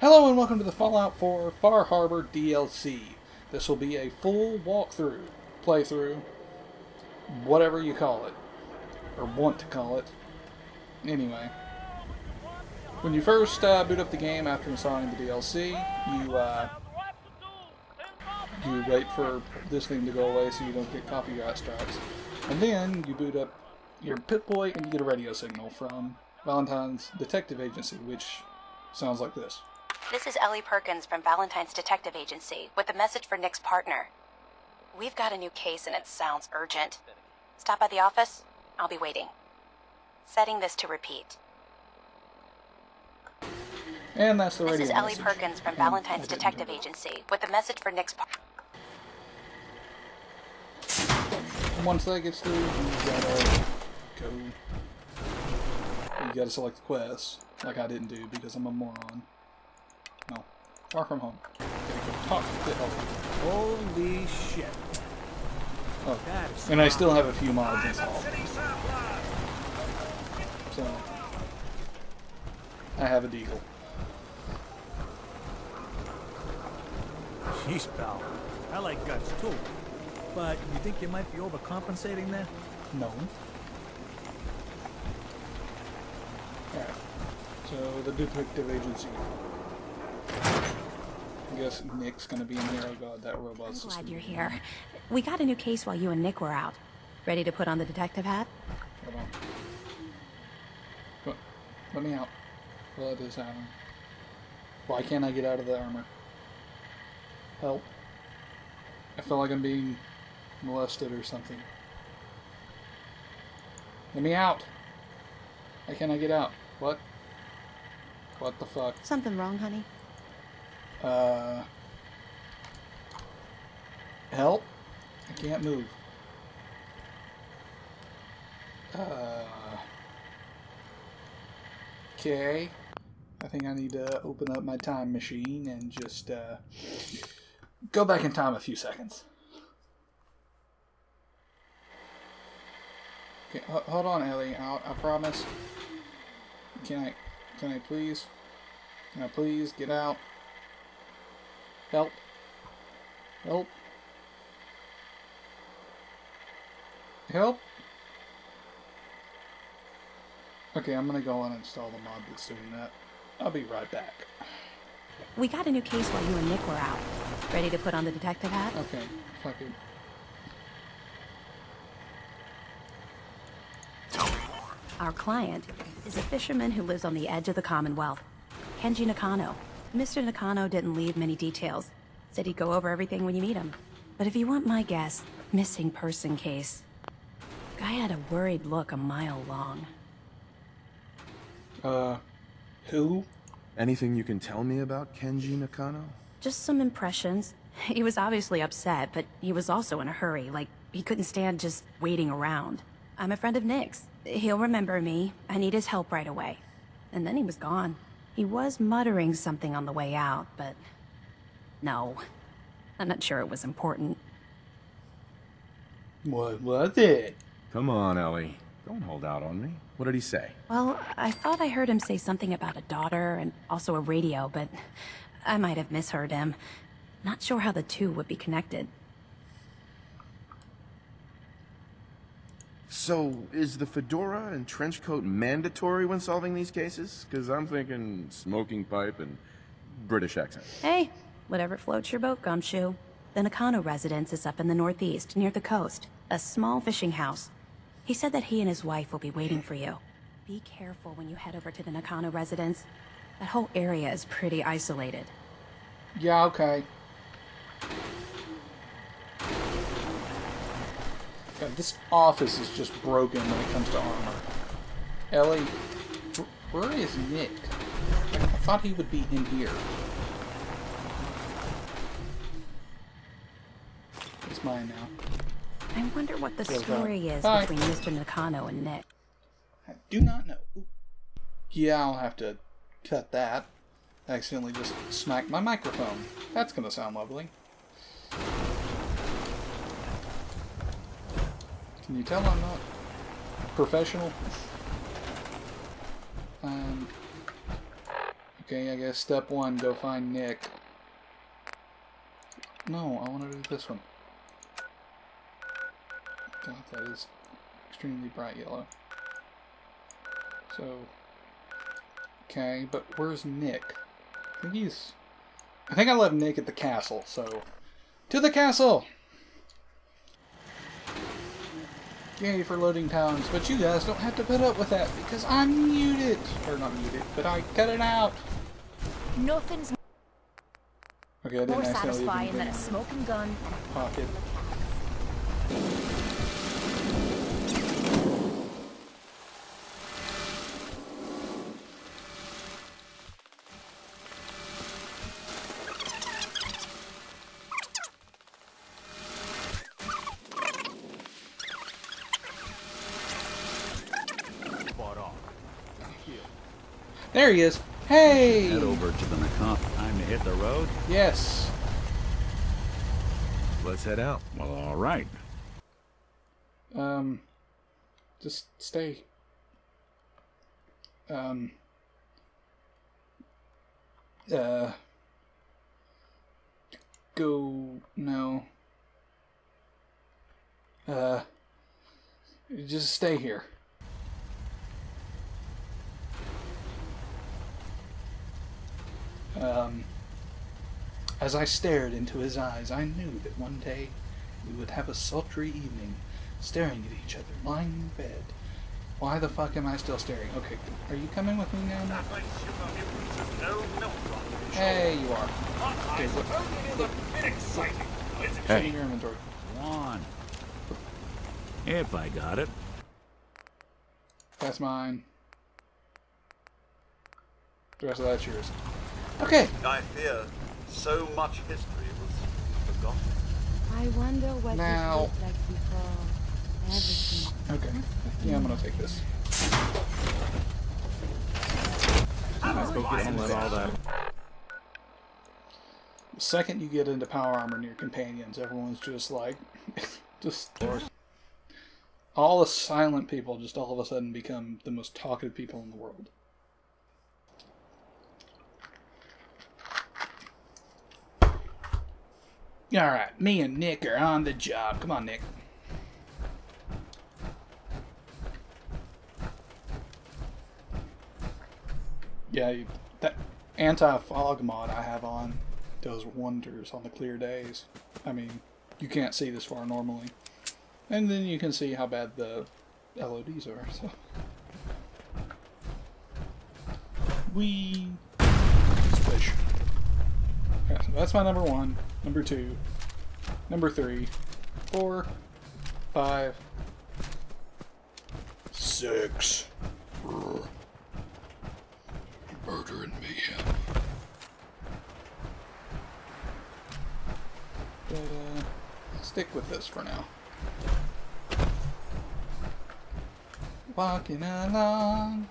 Hello and welcome to the Fallout 4 Far Harbor DLC. This will be a full walkthrough, playthrough, whatever you call it, or want to call it. Anyway, when you first boot up the game after installing the DLC, you wait for this thing to go away so you don't get copyright strikes. And then you boot up your Pip-Boy and you get a radio signal from Valentine's Detective Agency, which sounds like this. This is Ellie Perkins from Valentine's Detective Agency with a message for Nick's partner. We've got a new case and it sounds urgent. Stop by the office. I'll be waiting. Setting this to repeat. And that's the radio This is Ellie message. Perkins from Valentine's Detective Agency with a message for Nick's partner. Once that gets through, you gotta go. You gotta select the quest, like I didn't do because I'm a moron. No, Far From Home. Gotta go talk to Ellie. Holy shit. Oh, and I still have a few mods installed. So, I have a deagle. Jeez, pal. I like guts too. But you think you might be overcompensating there? No. Alright. So, the Detective Agency. I guess Nick's gonna be in here. Oh god, that robot's I'm just glad gonna you're be here. We got a new case while you and Nick were out. Ready to put on the detective hat? Hold on. Come on. Let me out. What is happening? Why can't I get out of the armor? Help. I feel like I'm being molested or something. Let me out! Why can't I get out? What? What the fuck? Something wrong, honey? Help? I can't move. Okay. I think I need to open up my time machine and just, go back in time a few seconds. Okay, hold on, Ellie. I promise. Can I please? Can I please get out? Help. Help. Help. Okay, I'm gonna go uninstall the mod that's doing that. I'll be right back. We got a new case while you and Nick were out. Ready to put on the detective hat? Okay, fuck it. Our client is a fisherman who lives on the edge of the Commonwealth. Kenji Nakano. Mr. Nakano didn't leave many details. Said he'd go over everything when you meet him. But if you want my guess, missing person case. Guy had a worried look a mile long. Who? Anything you can tell me about Kenji Nakano? Just some impressions. He was obviously upset, but he was also in a hurry, like he couldn't stand just waiting around. I'm a friend of Nick's. He'll remember me. I need his help right away. And then he was gone. He was muttering something on the way out, but... no. I'm not sure it was important. What was it? Come on, Ellie. Don't hold out on me. What did he say? Well, I thought I heard him say something about a daughter and also a radio, but I might have misheard him. Not sure how the two would be connected. So, is the fedora and trench coat mandatory when solving these cases? Because I'm thinking smoking pipe and British accent. Hey, whatever floats your boat, Gumshoe. The Nakano residence is up in the northeast, near the coast. A small fishing house. He said that he and his wife will be waiting for you. Be careful when you head over to the Nakano residence. That whole area is pretty isolated. Yeah, okay. God, this office is just broken when it comes to armor. Ellie, where is Nick? I thought he would be in here. It's mine now. I wonder what the story is Hi. between Mr. Nakano and Nick. I do not know. Ooh. Yeah, I'll have to cut that. I accidentally just smacked my microphone. That's gonna sound lovely. Can you tell I'm not professional? Okay, I guess step one, go find Nick. No, I want to do this one. God, that is extremely bright yellow. So, okay, but where's Nick? I think I left Nick at the castle, so... To the castle! Yay for loading times, but you guys don't have to put up with that because I'm muted! Or not muted, but I cut it out! Nothing's Okay, I didn't more accidentally leave satisfying than a anything smoking gun. in my pocket. There he is! Hey! Head over to the Nakam. Time to hit the road? Yes. Let's head out. Well, all right. Just stay. Go, no. Just stay here. As I stared into his eyes, I knew that one day we would have a sultry evening, staring at each other, lying in bed. Why the fuck am I still staring? Okay, are you coming with me now? Hey, you are. Okay, look. Show me your inventory. Come on. If I got it. That's mine. The rest of that's yours. Okay. I fear so much history was forgotten. I wonder what Now- this looked like before everything. Okay. Yeah, I'm gonna take this. Don't let all that. The second you get into power armor near companions, everyone's just like, just all the silent people just all of a sudden become the most talkative people in the world. Alright, me and Nick are on the job. Come on, Nick. Yeah, that anti-fog mod I have on does wonders on the clear days. I mean, you can't see this far normally. And then you can see how bad the LODs are, so. Splish. Okay, so that's my number 1, number 2, number 3, 4, 5, 6. Murder and mayhem. But, stick with this for now. Walking along.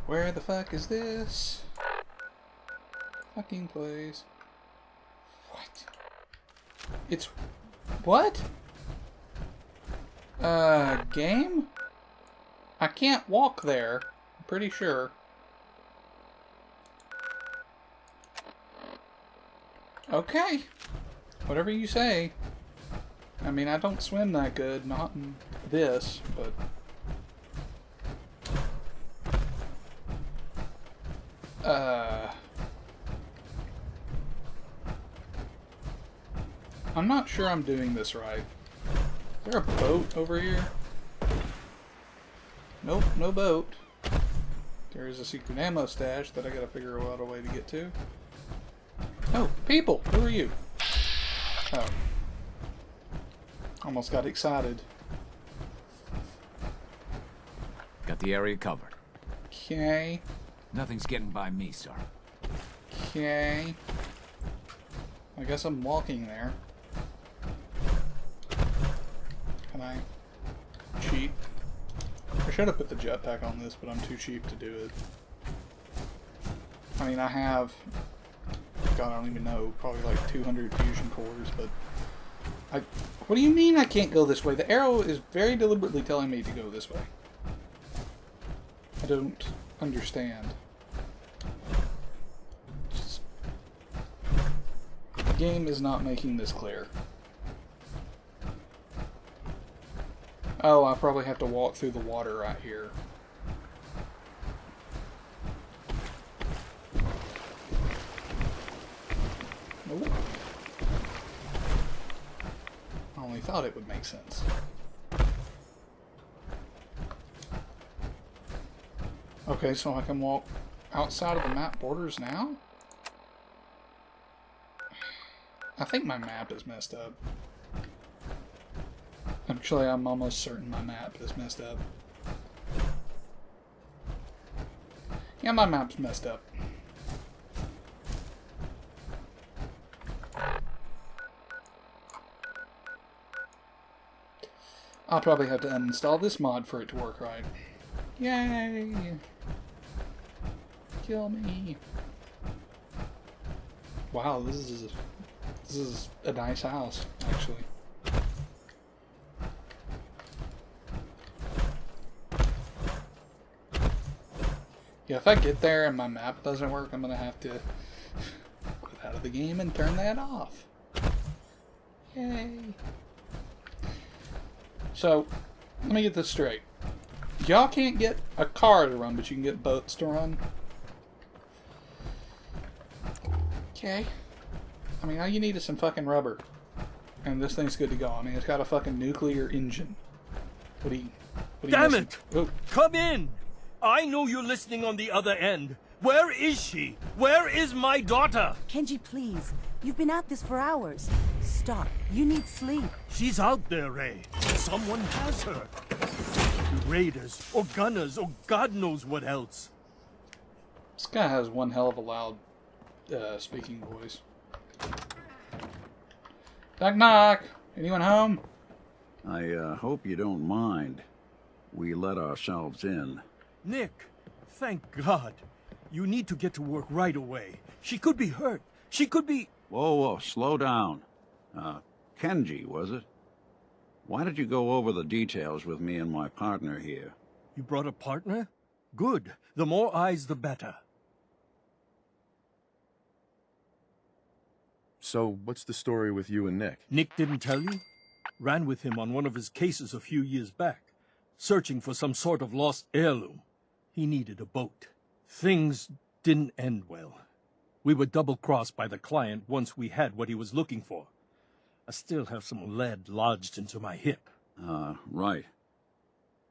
Where the fuck is this? Fucking place. What? It's... What? Game? I can't walk there. I'm pretty sure. Okay. Whatever you say. I mean, I don't swim that good. Not in this, but... I'm not sure I'm doing this right. Is there a boat over here? Nope, no boat. There is a secret ammo stash that I gotta figure out a way to get to. Oh, people! Who are you? Oh. Almost got excited. Got the area covered. Okay. Nothing's getting by me, sir. Okay. I guess I'm walking there. Can I cheat? I should have put the jetpack on this, but I'm too cheap to do it. I mean, I have... God, I don't even know. Probably like 200 fusion cores, but... What do you mean I can't go this way? The arrow is very deliberately telling me to go this way. I don't understand. game is not making this clear. Oh, I probably have to walk through the water right here. Nope. I only thought it would make sense. Okay, so I can walk outside of the map borders now? I think my map is messed up. Actually, I'm almost certain my map is messed up. Yeah, my map's messed up. I'll probably have to uninstall this mod for it to work right. Yay! Kill me. Wow, this is a nice house, actually. Yeah, if I get there and my map doesn't work, I'm gonna have to get out of the game and turn that off. Yay! So, let me get this straight. Y'all can't get a car to run, but you can get boats to run. Okay. I mean, all you need is some fucking rubber. And this thing's good to go. I mean, it's got a fucking nuclear engine. What do you Damn missing? it! Oh, Come in! I know you're listening on the other end. Where is she? Where is my daughter? Kenji, please. You've been at this for hours. Stop. You need sleep. She's out there, Ray. Someone has her. Raiders, or gunners, or God knows what else. this guy has one hell of a loud speaking voice. Knock knock! Anyone home? I hope you don't mind. We let ourselves in. Nick, thank God. You need to get to work right away. She could be hurt. She could be... Whoa, slow down. Kenji, was it? Why did you go over the details with me and my partner here? You brought a partner? Good. The more eyes, the better. So, what's the story with you and Nick? Nick didn't tell you? Ran with him on one of his cases a few years back, searching for some sort of lost heirloom. He needed a boat. Things didn't end well. We were double-crossed by the client once we had what he was looking for. I still have some lead lodged into my hip. Right.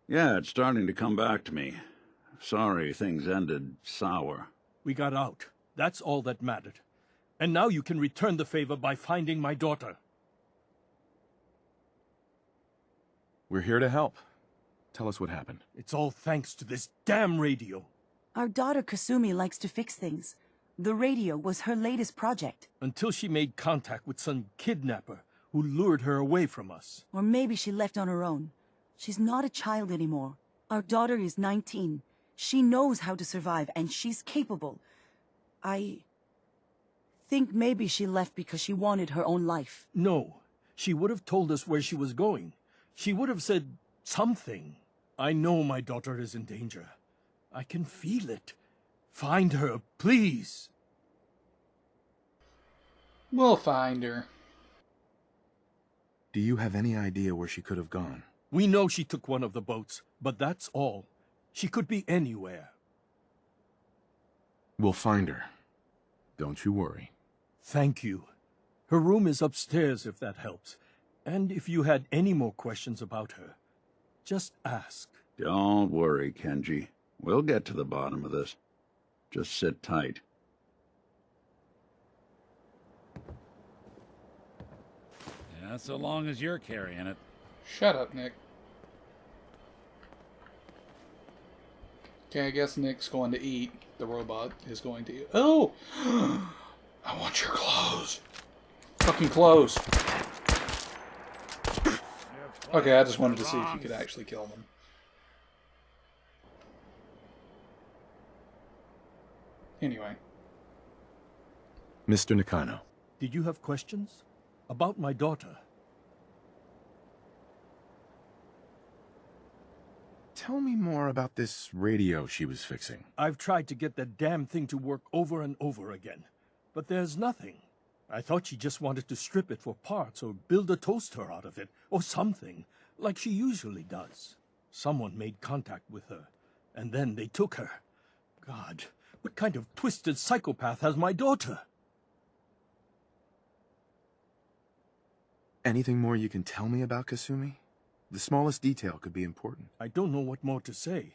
Yeah, it's starting to come back to me. Sorry things ended sour. We got out. That's all that mattered. And now you can return the favor by finding my daughter. We're here to help. Tell us what happened. It's all thanks to this damn radio. Our daughter Kasumi likes to fix things. The radio was her latest project. Until she made contact with some kidnapper who lured her away from us. Or maybe she left on her own. She's not a child anymore. Our daughter is 19. She knows how to survive, and she's capable. I think maybe she left because she wanted her own life. No, she would have told us where she was going. She would have said something. I know my daughter is in danger. I can feel it. Find her, please. We'll find her. Do you have any idea where she could have gone? We know she took one of the boats, but that's all. She could be anywhere. We'll find her. Don't you worry. Thank you. Her room is upstairs, if that helps. And if you had any more questions about her, just ask. Don't worry, Kenji. We'll get to the bottom of this. Just sit tight. Yeah, so long as you're carrying it. Shut up, Nick. Okay, I guess Nick's going to eat. The robot is going to eat. Oh! I want your clothes. Fucking clothes. Okay, I just wanted to see if you could actually kill them. Anyway. Mr. Nakano. Did you have questions? About my daughter? Tell me more about this radio she was fixing. I've tried to get that damn thing to work over and over again, but there's nothing. I thought she just wanted to strip it for parts or build a toaster out of it, or something, like she usually does. Someone made contact with her, and then they took her. God, what kind of twisted psychopath has my daughter? Anything more you can tell me about Kasumi? The smallest detail could be important. I don't know what more to say.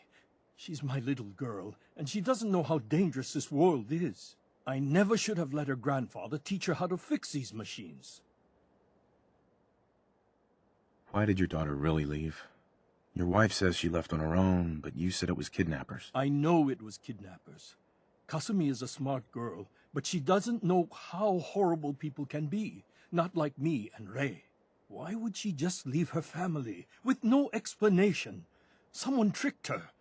She's my little girl, and she doesn't know how dangerous this world is. I never should have let her grandfather teach her how to fix these machines. Why did your daughter really leave? Your wife says she left on her own, but you said it was kidnappers. I know it was kidnappers. Kasumi is a smart girl, but she doesn't know how horrible people can be. Not like me and Ray. Why would she just leave her family with no explanation? Someone tricked her,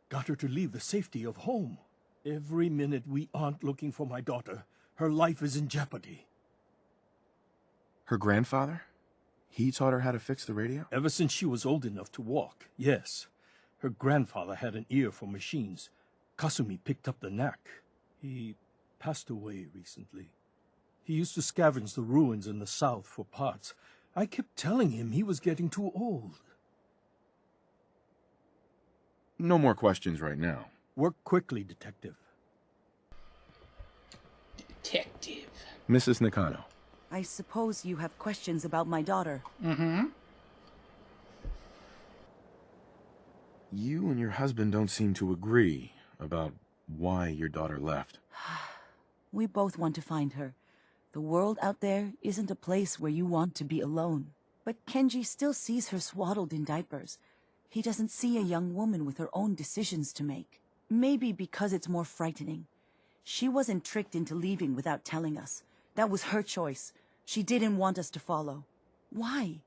got her to leave the safety of home. Every minute we aren't looking for my daughter, her life is in jeopardy. Her grandfather? He taught her how to fix the radio? Ever since she was old enough to walk, yes. Her grandfather had an ear for machines. Kasumi picked up the knack. He passed away recently. He used to scavenge the ruins in the south for parts. I kept telling him he was getting too old. No more questions right now. Work quickly, Detective. Detective. Mrs. Nakano. I suppose you have questions about my daughter. Mm-hmm. You and your husband don't seem to agree about why your daughter left. We both want to find her. The world out there isn't a place where you want to be alone. But Kenji still sees her swaddled in diapers. He doesn't see a young woman with her own decisions to make. Maybe because it's more frightening. She wasn't tricked into leaving without telling us. That was her choice. She didn't want us to follow. Why?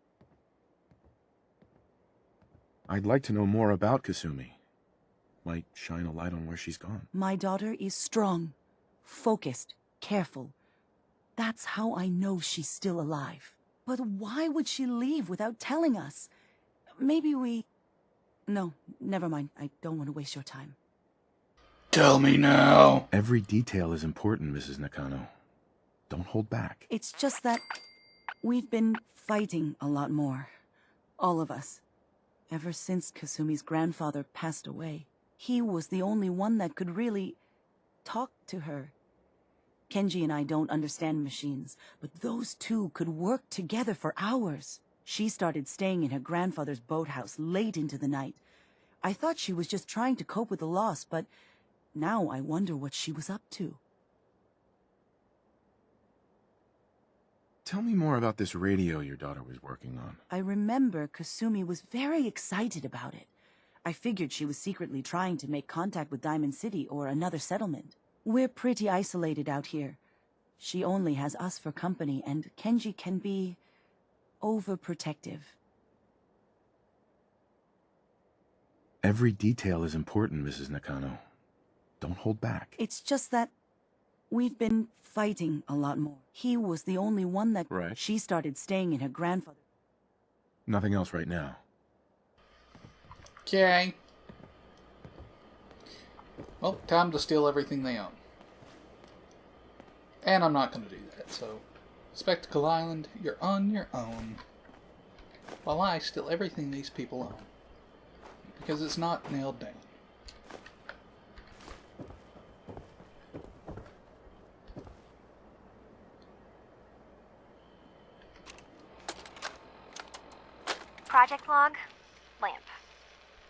I'd like to know more about Kasumi. Might shine a light on where she's gone. My daughter is strong, focused, careful. That's how I know she's still alive. But why would she leave without telling us? Maybe we... No, never mind. I don't want to waste your time. Tell me now. Every detail is important, Mrs. Nakano. Don't hold back. It's just that we've been fighting a lot more. All of us. Ever since Kasumi's grandfather passed away. He was the only one that could really talk to her. Kenji and I don't understand machines, but those two could work together for hours. She started staying in her grandfather's boathouse late into the night. I thought she was just trying to cope with the loss, but now I wonder what she was up to. Tell me more about this radio your daughter was working on. I remember Kasumi was very excited about it. I figured she was secretly trying to make contact with Diamond City or another settlement. We're pretty isolated out here. She only has us for company, and Kenji can be overprotective. Every detail is important, Mrs. Nakano. Don't hold back. It's just that we've been fighting a lot more. He was the only one that... Right. She started staying in her grandfather. Nothing else right now. Okay. Well, time to steal everything they own. And I'm not going to do that, so... Spectacle Island, you're on your own. While I steal everything these people own. Because it's not nailed down. Project log, lamp.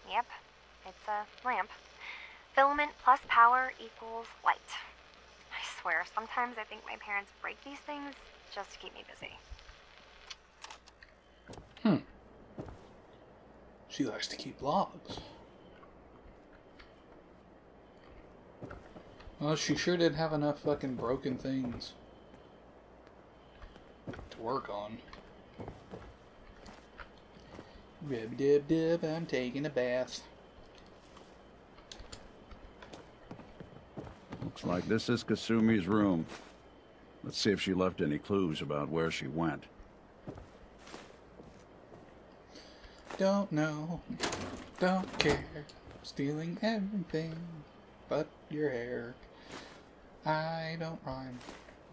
Yep, it's a lamp. Filament plus power equals light. I swear, sometimes I think my parents break these things just to keep me busy. She likes to keep logs. Well, she sure did have enough fucking broken things to work on. Rub dub dub, I'm taking a bath. Looks like this is Kasumi's room. Let's see if she left any clues about where she went. Don't know, don't care, stealing everything but your hair. I don't rhyme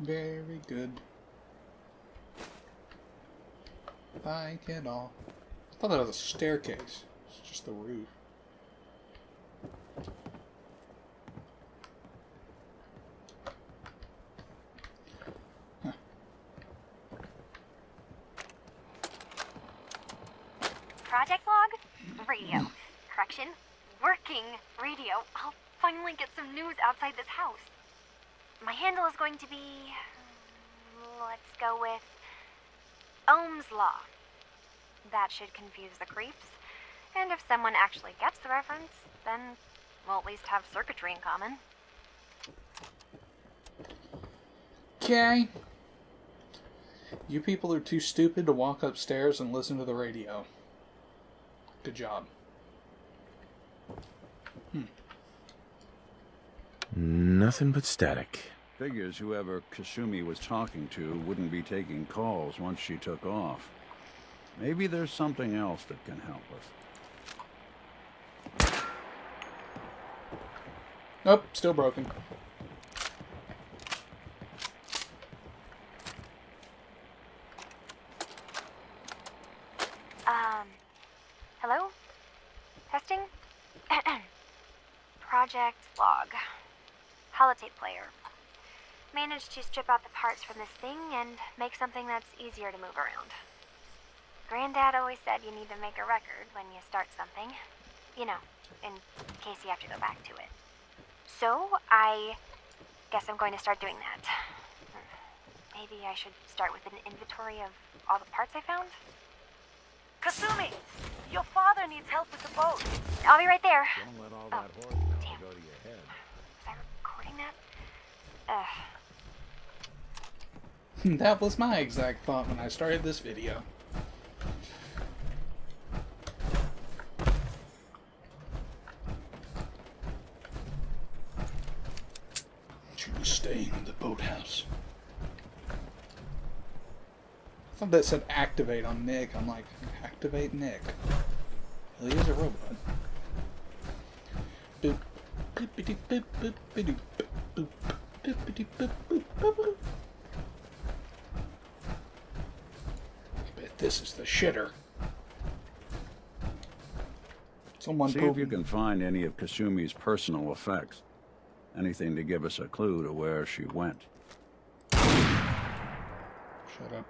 very good. Like it all. I thought that was a staircase. It's just the roof. Huh. Project log? Radio. Correction. Working radio. I'll finally get some news outside this house. My handle is going to be... let's go with... Ohm's Law. That should confuse the creeps. And if someone actually gets the reference, then we'll at least have circuitry in common. Okay. You people are too stupid to walk upstairs and listen to the radio. Good job. Nothing but static. Figures whoever Kasumi was talking to wouldn't be taking calls once she took off. Maybe there's something else that can help us. Nope, still broken. Hello? Testing? Project log. Holotape player. Managed to strip out the parts from this thing and make something that's easier to move around. Granddad always said you need to make a record when you start something. You know, in case you have to go back to it. So, I guess I'm going to start doing that. Maybe I should start with an inventory of all the parts I found? Kasumi! Your father needs help with the boat. I'll be right there. Don't let all that horsepower go to your head. Was I recording that? That was my exact thought when I started this video. She was staying in the boathouse. I thought that said activate on Nick. I'm like, activate Nick. Well, he is a robot. Boop. Boopity boop boop boop boop. Boopity boop boop boop boop. I bet this is the shitter. Someone See if you can find any of Kasumi's personal effects. Anything to give us a clue to where she went. Shut up.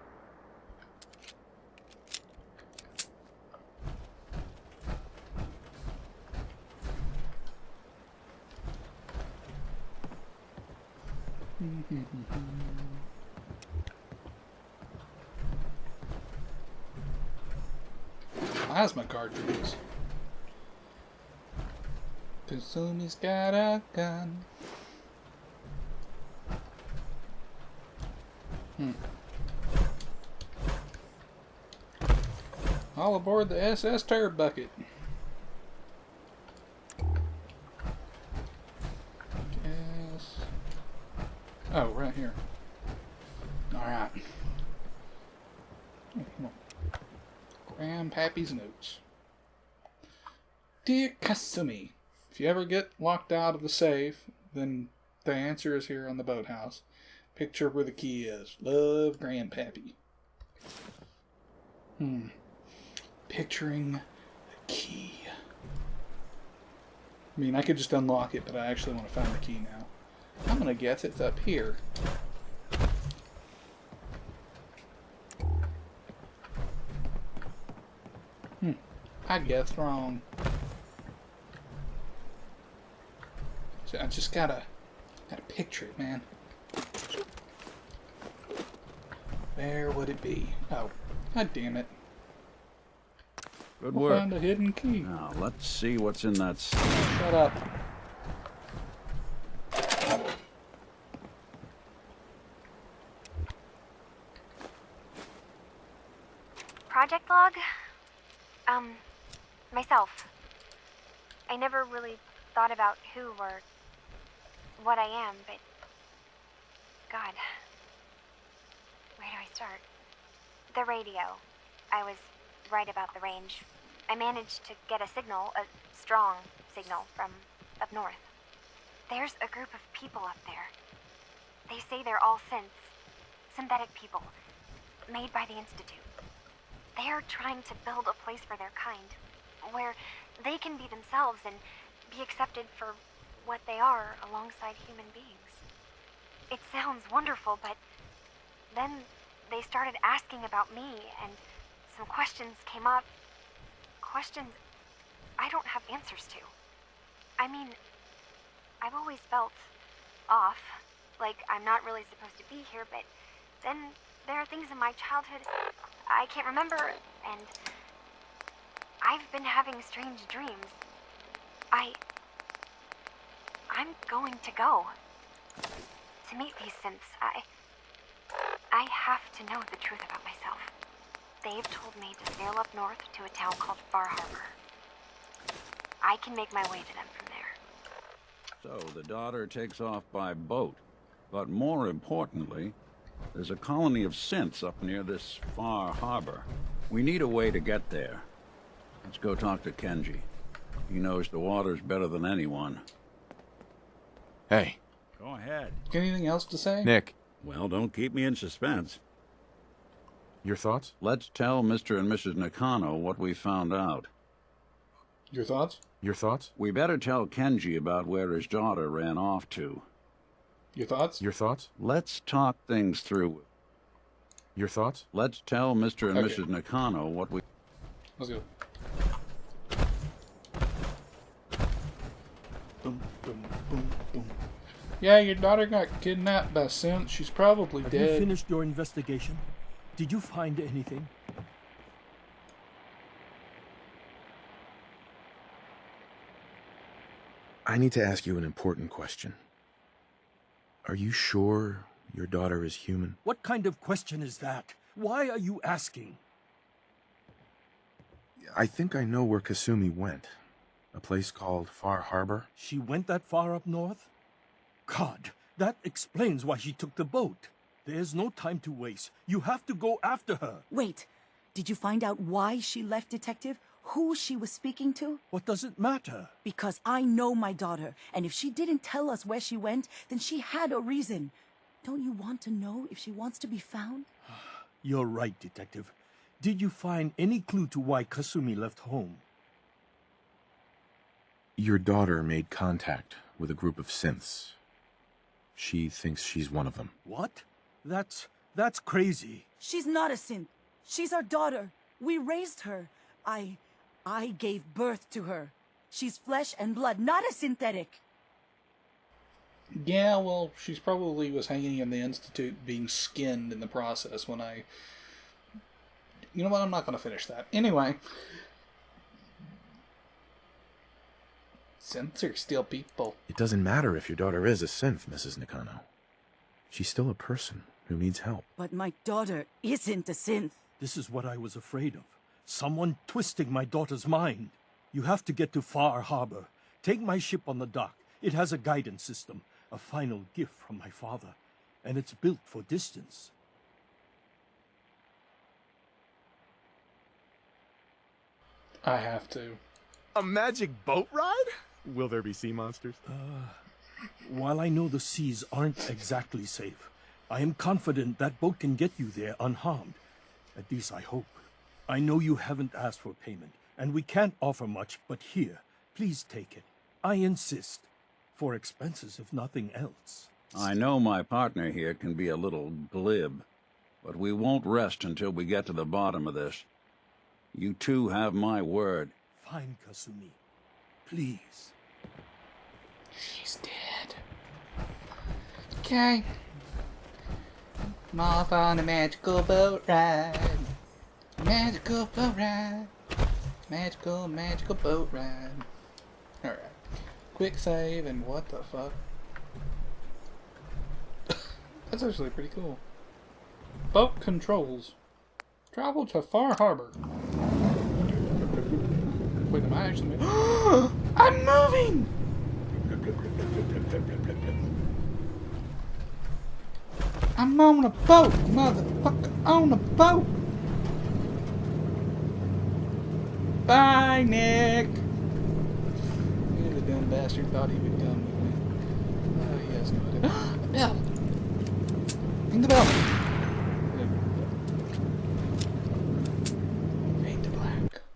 Plasma cartridges. Kasumi's got a gun. All aboard the SS Turd Bucket. Guess. Oh, right here. Alright. Grandpappy's notes. Dear Kasumi, if you ever get locked out of the safe, then the answer is here on the boathouse. Picture where the key is. Love, Grandpappy. Picturing the key. I mean, I could just unlock it, but I actually want to find the key now. I'm gonna guess it's up here. I guessed wrong. So I just gotta picture it, man. Where would it be? Oh, god damn it. Good We'll work. find a hidden key. Now, let's see what's in that... Shut up. Project log? Myself. I never really thought about who or what I am, but... God. Where do I start? The radio. I was right about the range. I managed to get a signal, a strong signal, from up north. There's a group of people up there. They say they're all synths. Synthetic people. Made by the Institute. they're trying to build a place for their kind, where they can be themselves and be accepted for what they are alongside human beings. It sounds wonderful, but then they started asking about me, and some questions came up. Questions I don't have answers to. I mean, I've always felt off, like I'm not really supposed to be here, but then there are things in my childhood I can't remember, and I've been having strange dreams. I'm going to go to meet these synths. I have to know the truth about myself. They've told me to sail up north to a town called Far Harbor. I can make my way to them from there. So the daughter takes off by boat. But more importantly, there's a colony of synths up near this Far Harbor. We need a way to get there. Let's go talk to Kenji. He knows the waters better than anyone. Hey. Go ahead. Anything else to say? Nick. Well, don't keep me in suspense. Your thoughts? Let's tell Mr. and Mrs. Nakano what we found out. Your thoughts? Your thoughts? We better tell Kenji about where his daughter ran off to. Your thoughts? Your thoughts? Let's talk things through. Your thoughts? Let's tell Mr. and Mrs. Nakano what we... Let's go. Boom, boom, boom, boom. Yeah, your daughter got kidnapped by synth. She's probably Have dead. you finished your investigation? Did you find anything? I need to ask you an important question. Are you sure your daughter is human? What kind of question is that? Why are you asking? I think I know where Kasumi went. A place called Far Harbor. She went that far up north? God, that explains why she took the boat. There's no time to waste. You have to go after her. Wait, did you find out why she left, Detective? Who she was speaking to? What does it matter? Because I know my daughter, and if she didn't tell us where she went, then she had a reason. Don't you want to know if she wants to be found? You're right, Detective. Did you find any clue to why Kasumi left home? Your daughter made contact with a group of synths. She thinks she's one of them. What? That's crazy. She's not a synth. She's our daughter. We raised her. I gave birth to her. She's flesh and blood, not a synthetic. Yeah, well, she's probably was hanging in the Institute being skinned in the process when I... You know what, I'm not going to finish that. Anyway. Synths are still people. It doesn't matter if your daughter is a synth, Mrs. Nakano. She's still a person who needs help. But my daughter isn't a synth. This is what I was afraid of. Someone twisting my daughter's mind. You have to get to Far Harbor. Take my ship on the dock. It has a guidance system, a final gift from my father, and it's built for distance. I have to. A magic boat ride? Will there be sea monsters? While I know the seas aren't exactly safe, I am confident that boat can get you there unharmed. At least I hope. I know you haven't asked for payment, and we can't offer much, but here, please take it. I insist. For expenses, if nothing else. I know my partner here can be a little glib, but we won't rest until we get to the bottom of this. You two have my word. Fine, Kasumi. Please. She's dead. Okay. I'm off on a magical boat ride. Magical boat ride. Magical, magical boat ride. Alright. Quick save and what the fuck? That's actually pretty cool. Boat controls. Travel to Far Harbor. Wait, am I actually moving? I'm moving! I'm on a boat, motherfucker, on a boat! Bye, Nick! The dumb bastard thought he would come with me. Oh, he has no idea. A bell! Ring the bell!